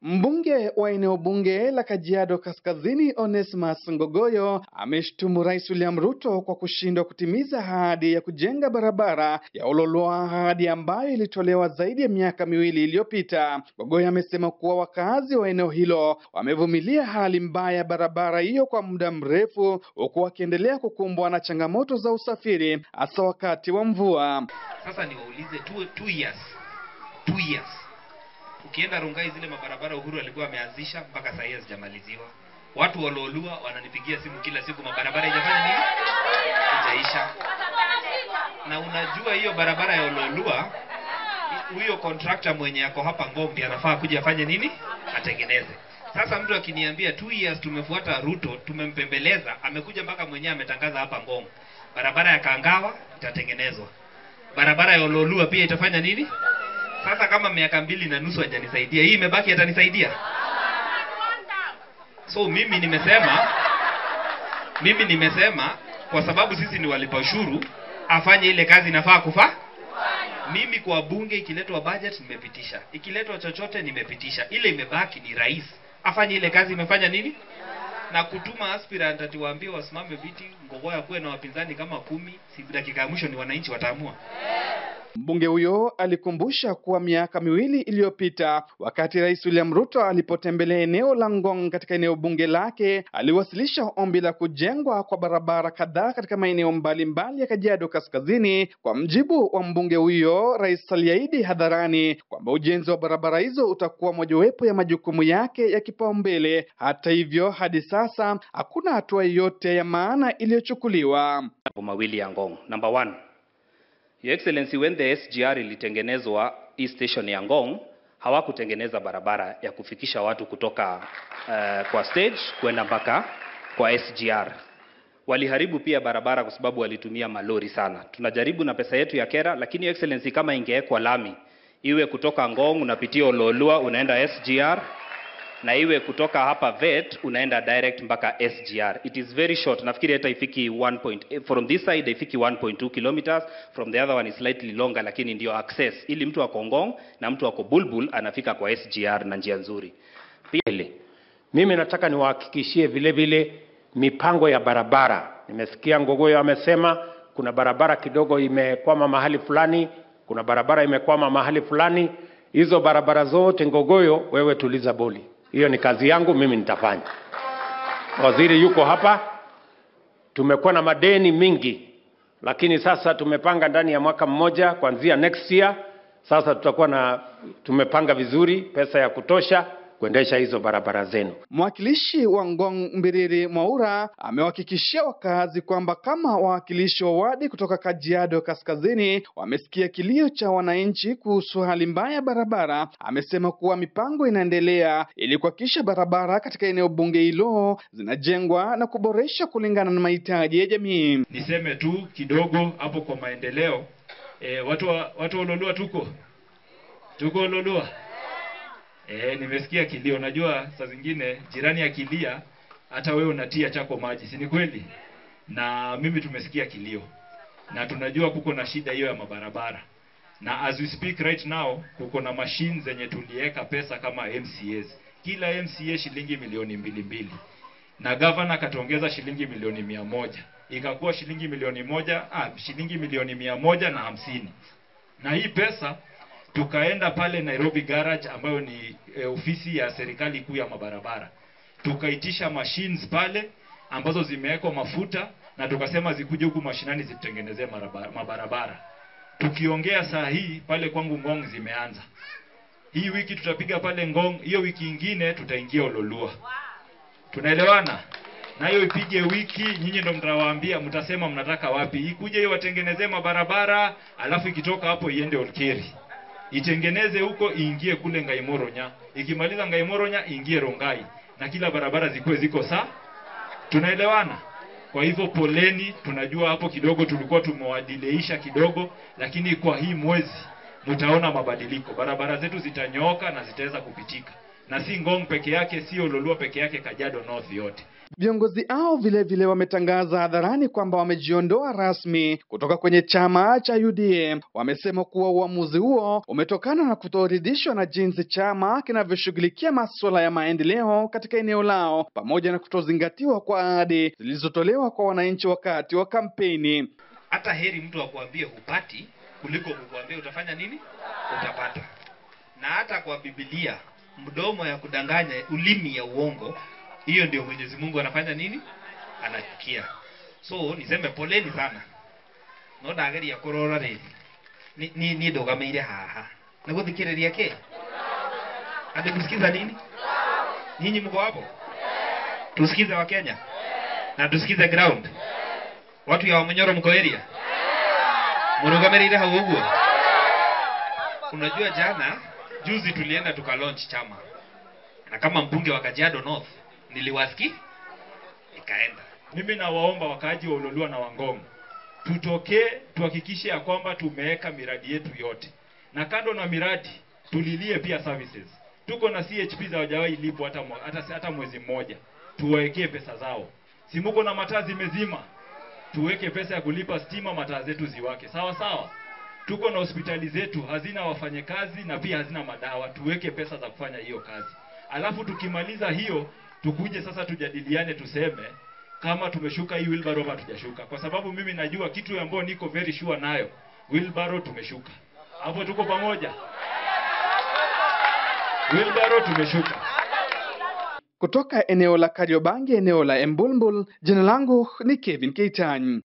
Mbunge wa eneo bunge la Kajiado Kaskazini Onesmus Ngogoyo ameshtumu Rais William Ruto kwa kushindwa kutimiza ahadi ya kujenga barabara ya Ololua, ahadi ambayo ilitolewa zaidi ya miaka miwili iliyopita. Ngogoyo amesema kuwa wakazi wa eneo hilo wamevumilia hali mbaya ya barabara hiyo kwa muda mrefu, huku wakiendelea kukumbwa na changamoto za usafiri hasa wakati wa mvua. Sasa niwaulize 2 years. Ukienda Rongai zile mabarabara Uhuru alikuwa ameanzisha mpaka sasa hazijamaliziwa. Watu wa Ololua wananipigia simu kila siku, mabarabara haijafanya nini? Haijaisha. Na unajua hiyo barabara ya Ololua, huyo contractor mwenye yako hapa Ngong anafaa kuja afanye nini? Atengeneze. Sasa mtu akiniambia 2 years tumefuata Ruto, tumempembeleza, amekuja mpaka mwenyewe ametangaza hapa Ngong barabara ya Kangawa itatengenezwa, barabara ya Ololua pia itafanya nini? Sasa kama miaka 2.5 hajanisaidia, hii imebaki atanisaidia? So mimi nimesema kwa sababu sisi ni walipa ushuru, afanye ile kazi inafaa kufa. Mimi kwa bunge ikiletwa budget nimepitisha, ikiletwa chochote nimepitisha, ile imebaki ni rais afanye ile kazi imefanya nini? Na kutuma aspirant atiwaambie wasimame viti, Ngogoyo kuwe na wapinzani kama 10, si dakika ya mwisho ni wananchi wataamua. Mbunge huyo alikumbusha kuwa miaka miwili iliyopita, wakati Rais William Ruto alipotembelea eneo la Ngong katika eneo bunge lake, aliwasilisha ombi la kujengwa kwa barabara kadhaa katika maeneo mbalimbali ya Kajiado Kaskazini. Kwa mjibu wa mbunge huyo, rais aliahidi hadharani kwamba ujenzi wa barabara hizo utakuwa mojawapo ya majukumu yake ya kipaumbele. Hata hivyo, hadi sasa hakuna hatua yoyote ya maana iliyochukuliwa. Mawili ya Ngong. Number 1, Your Excellency, when the SGR ilitengenezwa hii station ya Ngong, hawakutengeneza barabara ya kufikisha watu kutoka kwa stage kwenda mpaka kwa SGR. Waliharibu pia barabara kwa sababu walitumia malori sana. Tunajaribu na pesa yetu ya kera, lakini Your Excellency, kama ingewekwa lami, iwe kutoka Ngong unapitia Ololua unaenda SGR, na iwe kutoka hapa vet unaenda direct mpaka SGR. It is very short. Nafikiri hata ifiki from this side ifiki 1.2 kilometers, from the other one is slightly longer, lakini ndio access ili mtu wa Ngong na mtu wa Bulbul anafika kwa SGR na njia nzuri. Pia mimi nataka niwahakikishie vile vile mipango ya barabara. Nimesikia Ngogoyo amesema kuna barabara kidogo imekwama mahali fulani, kuna barabara imekwama mahali fulani. Hizo barabara zote Ngogoyo, wewe tuliza boli. Hiyo ni kazi yangu, mimi nitafanya. Waziri yuko hapa. Tumekuwa na madeni mingi, lakini sasa tumepanga ndani ya mwaka mmoja kuanzia next year, sasa tumepanga vizuri pesa ya kutosha kuendesha hizo barabara zenu. Mwakilishi wa Ngong Mbiriri Mwaura amewahakikishia wakazi kwamba kama wawakilishi wa wadi kutoka Kajiado Kaskazini wamesikia kilio cha wananchi kuhusu hali mbaya ya barabara. Amesema kuwa mipango inaendelea ili kuhakikisha barabara katika eneo bunge hilo zinajengwa na kuboresha kulingana na mahitaji ya jamii. Niseme tu kidogo hapo kwa maendeleo. Watu Ololua tuko Ololua. Nimesikia kilio. Najua saa zingine jirani akilia hata wewe unatia chako maji, si ni kweli? Na mimi tumesikia kilio, na tunajua kuko na shida hiyo ya mabarabara, na as we speak right now kuko na machines zenye tuliweka pesa kama MCAs, kila MCA shilingi milioni 2.2, na governor kataongeza shilingi milioni 100, ikakuwa shilingi milioni 150. Na hii pesa tukaenda pale Nairobi garage ambayo ni ofisi ya serikali kuu ya mabarabara. Tukaitisha machines pale ambazo zimewekwa mafuta, na tukasema zikuje huku mashinani zitengenezee mabarabara. Tukiongea saa hii pale kwangu Ngong zimeanza. Hii wiki tutapiga pale Ngong, hiyo wiki nyingine tutaingia Ololua. Tunaelewana? Na hiyo ipige wiki, nyinyi ndo mtawaambia mtasema mnataka wapi. Ikuje hiyo watengenezee mabarabara, alafu ikitoka hapo iende Olkeri. Itengeneze huko iingie kule Ngaimoronya. Ikimaliza Ngaimoronya iingie Rongai. Na kila barabara ziko sawa. Tunaelewana? Kwa hivyo poleni, tunajua hapo kidogo tulikuwa tumewadileisha kidogo, lakini kwa hii mwezi mtaona mabadiliko. Barabara zetu zitanyooka na zitaweza kupitika. Na si Ngong peke yake, si Ololua peke yake, Kajiado North yote. Viongozi hao vile wametangaza hadharani kwamba wamejiondoa rasmi kutoka kwenye chama cha UDA. Wamesema kuwa uamuzi huo umetokana na kutoridhishwa na jinsi chama kinavyoshughulikia masuala ya maendeleo katika eneo lao, pamoja na kutozingatiwa kwa ahadi zilizotolewa kwa wananchi wakati wa kampeni. Hata heri mtu akuambie hupati kuliko kukuambia utafanya nini? Utapata. Na hata kwa Biblia, mdomo ya kudanganya, ulimi ya uongo, hiyo ndio Mwenyezi Mungu anafanya nini? Anachukia. So niseme poleni sana. No dagari ya korora rĩrĩ. Ni ndogameire haha. Na gũthikĩrĩria kĩ? Ande kusikiza nini? Nyinyi mko hapo? Tusikize wa Kenya. Na tusikize ground. Watu ya Wamunyoro mko area? Murugameire hao huko. Unajua juzi tulienda tukalaunch chama. Na kama mbunge wa Kajiado North niliwasiki nikaenda. Mimi nawaomba wakaaji wa Ololua na Wangong, tutokee tuhakikishe ya kwamba tumeweka miradi yetu yote. Na kando na miradi, tulilie pia services. Tuko na CHP za hawajawahi lipwa hata mwezi mmoja. Tuwekee pesa zao. Si mko na mataa zimezima, tuweke pesa ya kulipa stima, mataa zetu ziwake. Sawa sawa. Tuko na hospitali zetu hazina wafanyakazi na pia hazina madawa, tuweke pesa za kufanya hiyo kazi. Alafu tukimaliza hiyo, tukuje sasa tujadiliane, tuseme kama tumeshuka hii wheelbarrow ama tujashuka. Kwa sababu mimi najua kitu ambacho niko very sure nayo, wheelbarrow tumeshuka. Hapo tuko pamoja. Wheelbarrow tumeshuka. Kutoka eneo la Kariobangi, eneo la Embulbul, jina langu ni Kevin Keitany.